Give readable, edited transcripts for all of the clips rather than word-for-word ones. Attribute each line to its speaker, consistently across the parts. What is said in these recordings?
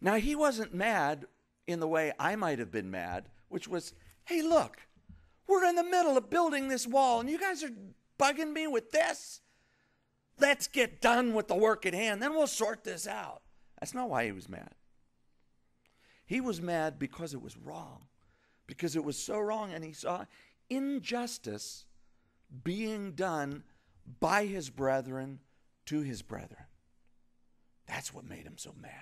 Speaker 1: Now, he wasn't mad in the way I might have been mad, which was, hey, look, we're in the middle of building this wall, and you guys are bugging me with this? Let's get done with the work at hand, then we'll sort this out. That's not why he was mad. He was mad because it was wrong, because it was so wrong, and he saw injustice being done by his brethren to his brethren. That's what made him so mad.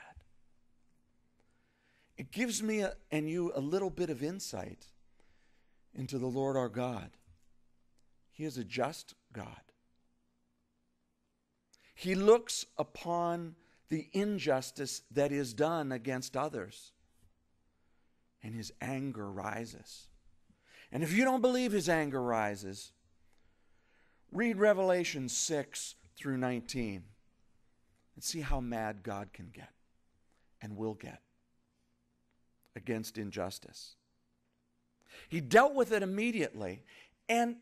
Speaker 1: It gives me and you a little bit of insight into the Lord our God. He is a just God. He looks upon the injustice that is done against others, and his anger rises. And if you don't believe his anger rises, read Revelation 6 through 19 and see how mad God can get and will get against injustice. He dealt with it immediately, and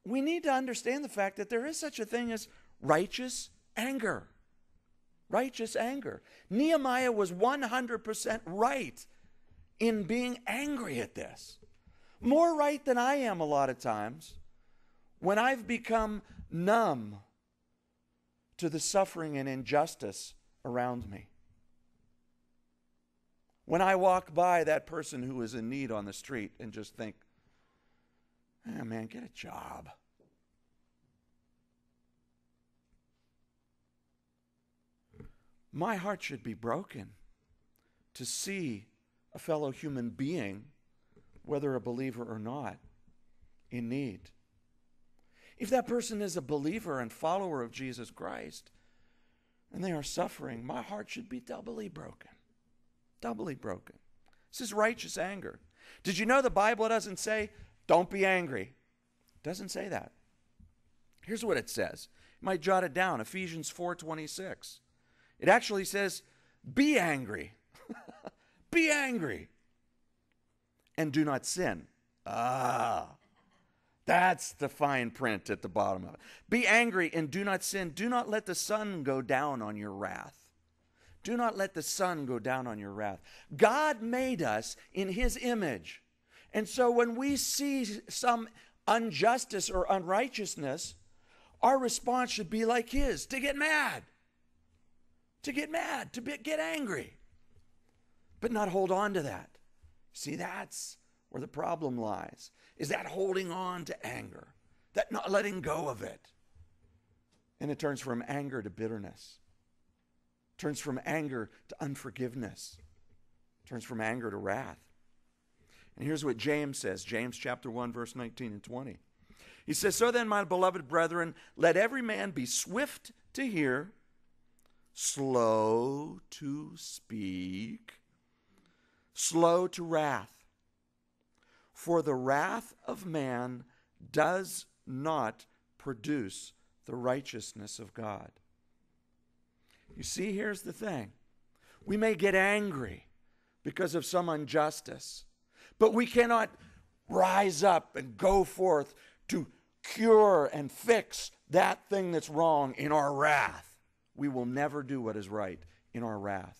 Speaker 1: we need to understand the fact that there is such a thing as righteous anger. Righteous anger. Nehemiah was 100% right in being angry at this. More right than I am a lot of times when I've become numb to the suffering and injustice around me. When I walk by that person who is in need on the street and just think, oh man, get a job. My heart should be broken to see a fellow human being, whether a believer or not, in need. If that person is a believer and follower of Jesus Christ, and they are suffering, my heart should be doubly broken. Doubly broken. This is righteous anger. Did you know the Bible doesn't say, don't be angry? It doesn't say that. Here's what it says. You might jot it down, Ephesians 4:26. It actually says, be angry. Be angry. And do not sin. That's the fine print at the bottom of it. Be angry and do not sin. Do not let the sun go down on your wrath. Do not let the sun go down on your wrath. God made us in his image. And so when we see some injustice or unrighteousness, our response should be like his, to get mad. To get mad, get angry. But not hold on to that. See, that's where the problem lies, is that holding on to anger, that not letting go of it. And it turns from anger to bitterness. Turns from anger to unforgiveness. Turns from anger to wrath. And here's what James says, James chapter 1, verse 19 and 20. He says, so then, my beloved brethren, let every man be swift to hear, slow to speak, slow to wrath. For the wrath of man does not produce the righteousness of God. You see, here's the thing. We may get angry because of some injustice, but we cannot rise up and go forth to cure and fix that thing that's wrong in our wrath. We will never do what is right in our wrath.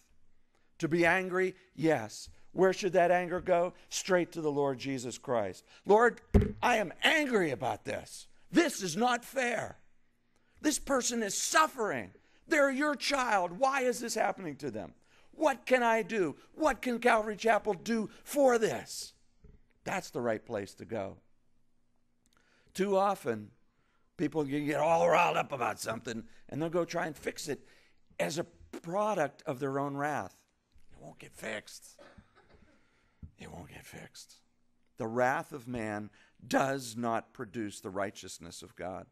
Speaker 1: To be angry, yes. Where should that anger go? Straight to the Lord Jesus Christ. Lord, I am angry about this. This is not fair. This person is suffering. They're your child. Why is this happening to them? What can I do? What can Calvary Chapel do for this? That's the right place to go. Too often, people can get all riled up about something, and they'll go try and fix it as a product of their own wrath. It won't get fixed. It won't get fixed. The wrath of man does not produce the righteousness of God.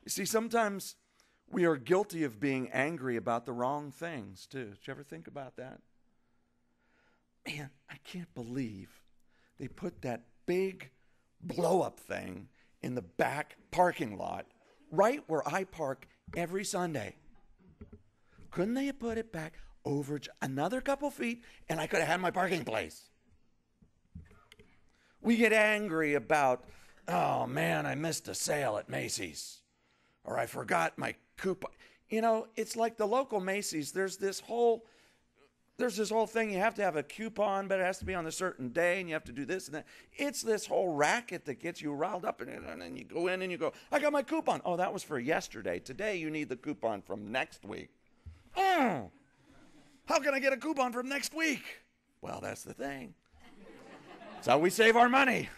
Speaker 1: You see, sometimes we are guilty of being angry about the wrong things, too. Did you ever think about that? Man, I can't believe they put that big blow-up thing in the back parking lot right where I park every Sunday. Couldn't they have put it back over another couple feet and I could have had my parking place? We get angry about, oh man, I missed a sale at Macy's. Or I forgot my coupon. it's like the local Macy's. There's this whole thing. You have to have a coupon, but it has to be on a certain day, and you have to do this and that. It's this whole racket that gets you riled up, and then you go in and you go, I got my coupon. Oh, that was for yesterday. Today you need the coupon from next week. Oh, how can I get a coupon from next week? Well, that's the thing. That's how we save our money.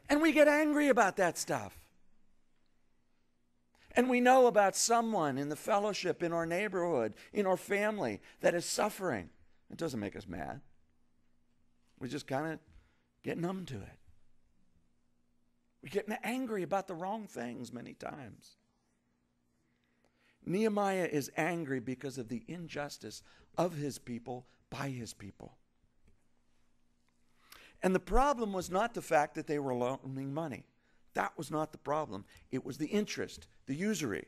Speaker 1: And we get angry about that stuff. And we know about someone in the fellowship, in our neighborhood, in our family that is suffering. It doesn't make us mad. We just kind of get numb to it. We get angry about the wrong things many times. Nehemiah is angry because of the injustice of his people by his people. And the problem was not the fact that they were loaning money. That was not the problem. It was the interest, the usury.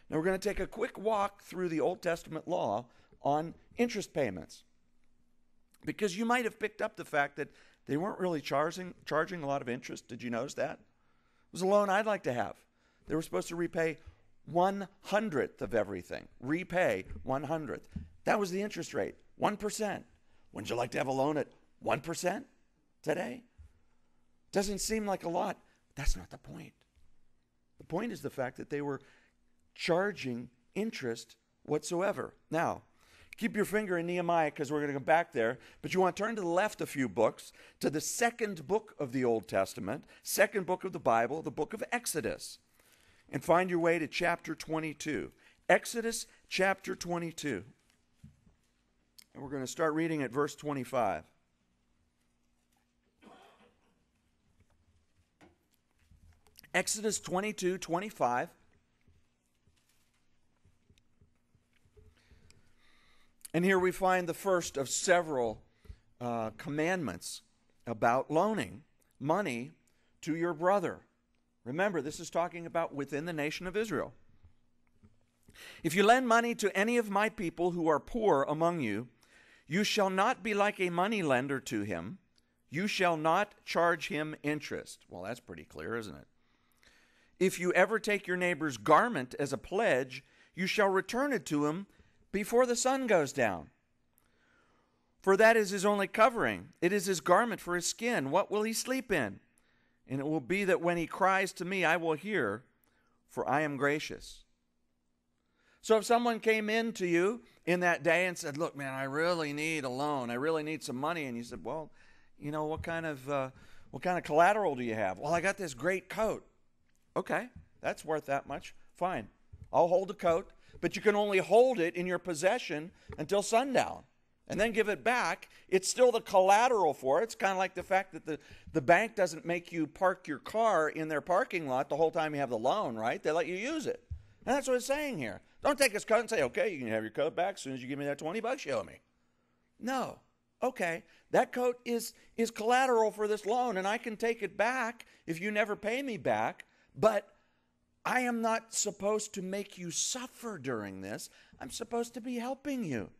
Speaker 1: Now we're going to take a quick walk through the Old Testament law on interest payments. Because you might have picked up the fact that they weren't really charging a lot of interest. Did you notice that? It was a loan I'd like to have. They were supposed to repay 1/100th of everything. Repay 1/100th. That was the interest rate, 1%. Wouldn't you like to have a loan at 1% today? Doesn't seem like a lot. That's not the point. The point is the fact that they were charging interest whatsoever. Now, keep your finger in Nehemiah because we're going to go back there. But you want to turn to the left a few books to the second book of the Old Testament, second book of the Bible, the book of Exodus. And find your way to chapter 22. Exodus chapter 22. And we're going to start reading at verse 25. Exodus 22:25. And here we find the first of several commandments about loaning money to your brother. Remember, this is talking about within the nation of Israel. If you lend money to any of my people who are poor among you, you shall not be like a money lender to him. You shall not charge him interest. Well, that's pretty clear, isn't it? If you ever take your neighbor's garment as a pledge, you shall return it to him before the sun goes down. For that is his only covering. It is his garment for his skin. What will he sleep in? And it will be that when he cries to me, I will hear, for I am gracious. So if someone came in to you in that day and said, look, man, I really need a loan. I really need some money. And you said, well, what kind of collateral do you have? Well, I got this great coat. Okay, that's worth that much. Fine. I'll hold the coat, but you can only hold it in your possession until sundown and then give it back. It's still the collateral for it. It's kind of like the fact that the bank doesn't make you park your car in their parking lot the whole time you have the loan, right? They let you use it. And that's what it's saying here. Don't take his coat and say, okay, you can have your coat back as soon as you give me that $20 you owe me. No. Okay, that coat is collateral for this loan, and I can take it back if you never pay me back. But I am not supposed to make you suffer during this. I'm supposed to be helping you.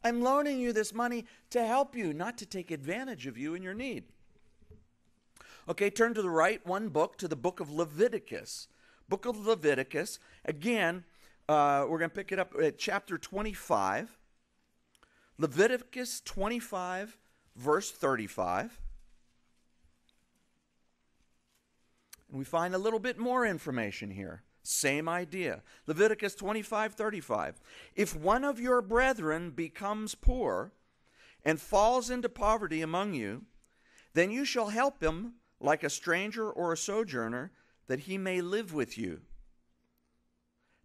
Speaker 1: I'm loaning you this money to help you, not to take advantage of you in your need. Okay, turn to the right one book, to the book of Leviticus. Book of Leviticus. Again, we're going to pick it up at chapter 25. Leviticus 25, verse 35. And we find a little bit more information here. Same idea. Leviticus 25:35. If one of your brethren becomes poor and falls into poverty among you, then you shall help him like a stranger or a sojourner, that he may live with you.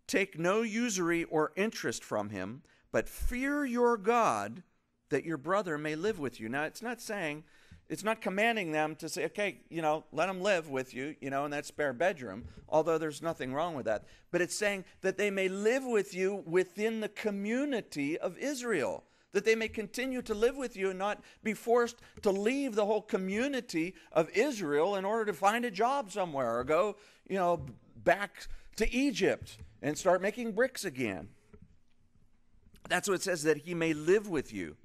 Speaker 1: Take no usury or interest from him, but fear your God, that your brother may live with you. Now, it's not commanding them to say, okay, let them live with you, in that spare bedroom, although there's nothing wrong with that. But it's saying that they may live with you within the community of Israel, that they may continue to live with you and not be forced to leave the whole community of Israel in order to find a job somewhere or go, back to Egypt and start making bricks again. That's what it says, that he may live with you.